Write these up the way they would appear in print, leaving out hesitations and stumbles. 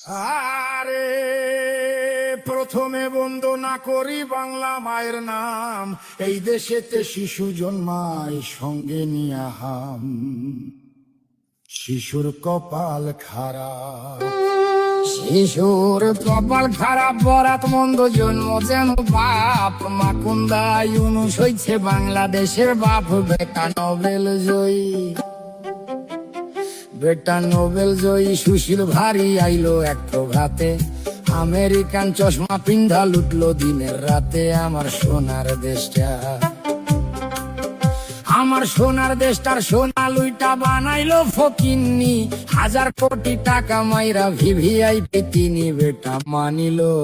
আরে প্রথমে বন্দনা করি বাংলা মায়ের নাম, এই দেশেতে শিশু জন্মায় সঙ্গে নিয়া হাম। শিশুর কপাল খারাপ, শিশুর কপাল খারাপ, বরাত মন্দ জন্ম যেন বাপ। মাকুন্দা ইউনুস হইছে বাংলাদেশের বাপ, বেটা নোবেল জয়ী, বেটা নোবেল জয়ী। সুশীল ভারী আইলো এক প্রভাতে, আমেরিকান চশমা পিন্ধা লুটলো দিনের রাতে। আমার সোনার দেশটা, আমার সোনার দেশটার সোনা লুইটা বানাইলো ফকিন্নি। 1000 কোটি টাকা মাইরা ভিভিআইপি তিনি। বেটা মানিলো,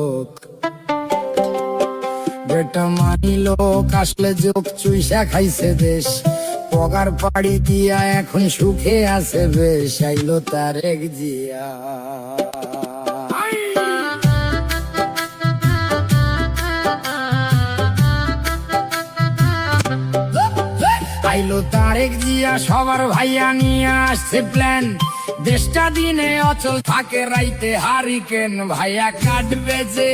বেটা মানিলো, আসলে যোগ চুইসা খাইছে দেশ। পগার পাড়ি দিয়া এখন সুখে আছে বেশ। আইলো তারেক জিয়া, আইলো তারেক জিয়া, সবার ভাইয়া নিয়ে আসছে প্ল্যান। দেশটা দিনে অচল থাকে, রাইতে হারিকেন। ভাইয়া কাটবে যে,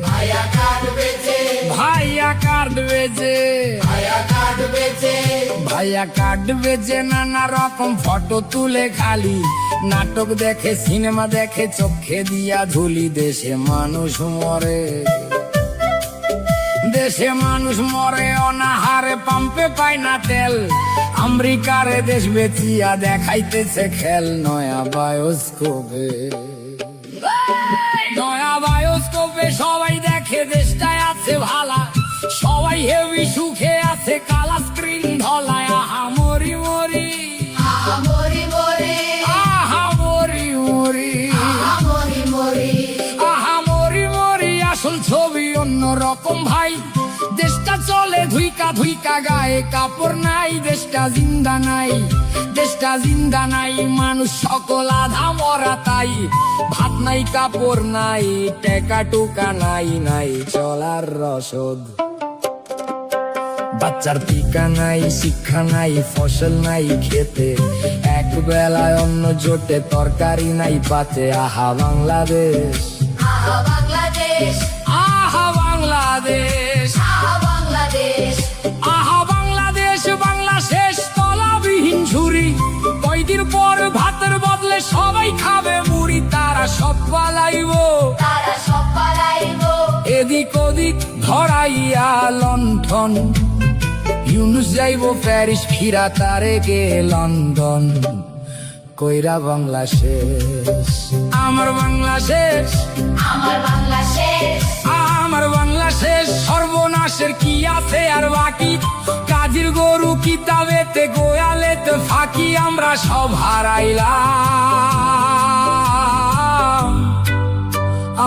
ভাইয়া কাটবে যে, ভাইয়া কাটবে যে, ভাইয়া কাটবে যে, ভাইয়া কাটবে যে। নানা রকম ফটো তুলে খালি, নাটক দেখে, সিনেমা দেখে, চোখে দিয়া ধুলি। দেশে মানুষ মরে, দেশে মানুষ মরে অনাহারে, পাম্পে পায় না তেল। আমেরিকারে দেশ বেচিয়া দেখাইতেছে খেল। নয়া বায়োস্কোপে, নয়া বায়োস্কোপে সবাই দেখে দেশটায় আছে ভালা। সবাই হেভি সুখে আছে, কালা স্ক্রিন ধলায়। আহা মরি মরি, আহা মরি মরি, আহা মরি মরি, আহা মরি মরি, আহা মরি মরি। আসল ছবি অন্য রকম ভাই, দেশটা চলে ধুইকা ধুইকা, গায়ে কাপড় নাই। দেশটা জিন্দা নাই, দেশটা জিন্দা নাই, মানুষ সকল আধা মরা তাই। ভাত নাই, কাপড় নাই, টেকা টুকা নাই, নাই চলার রসদ। বাচ্চার টিকা নাই, শিক্ষা নাই, ফসল নাই খেতে। এক বেলায় অন্ন জোটে, তরকারি নাই পাতে। আহা বাংলাদেশ, আহা বাংলাদেশ, আহা বাংলাদেশ, আহা বাংলাদেশ, আহা বাংলাদেশ। বাংলা শেষ তলাবিহীন ঝুরি, কয়দিন পর ভাতের বদলে সবাই খাবে মুড়ি। তারা সব পালাইবো, তারা সব পালাইবো। এদিক ওদিক ধরাইয়া লণ্ঠন। ইউনুস যাইবো প্যারিস, ফিরা তারেকে লন্ডন। কইরা বাংলা শেষ, আমার বাংলা শেষ, আমার বাংলা শেষ, আমার বাংলা শেষ। সর্বনাশের কি আছে আর বাকি? কাজের গরু কিতাবেতে, গোয়ালেতে ফাঁকি। আমরা সব হারাইলাম,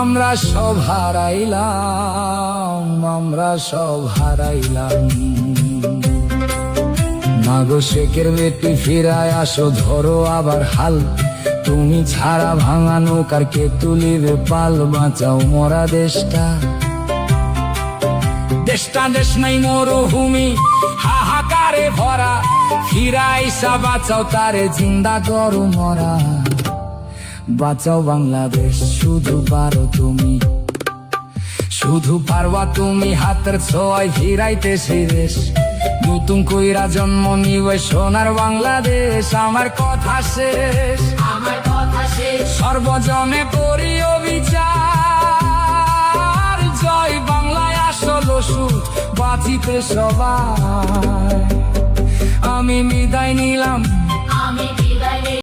আমরা সব হারাইলাম, আমরা সব হারাইলাম। মাগো শেখের বেটি ফিরায় আসো, ধরো আবার হাল। তুমি ছাড়া ভাঙা নৌকার কে তুলিবে পাল? বাঁচাও মরা দেশটা, দেশটা দেশ নাই মরুভূমি, হাহাকারে ভরা। ফিরাইসা বাঁচাও তারে, জিন্দা করো মরা। বাঁচাও বাংলাদেশ, শুধু পারো তুমি, শুধু পারবা তুমি। হাতের ছোঁয়ায় ফিরাইতে সেই দেশ। নতুন কইরা জন্ম নিবে সোনার বাংলাদেশ। আমার কথা শেষ, আমার কথা শেষ। সর্বজনে করি অবিচার। জয় বাংলায় আসল সুর, বাঁচিতে সবাই। আমি বিদায় নিলাম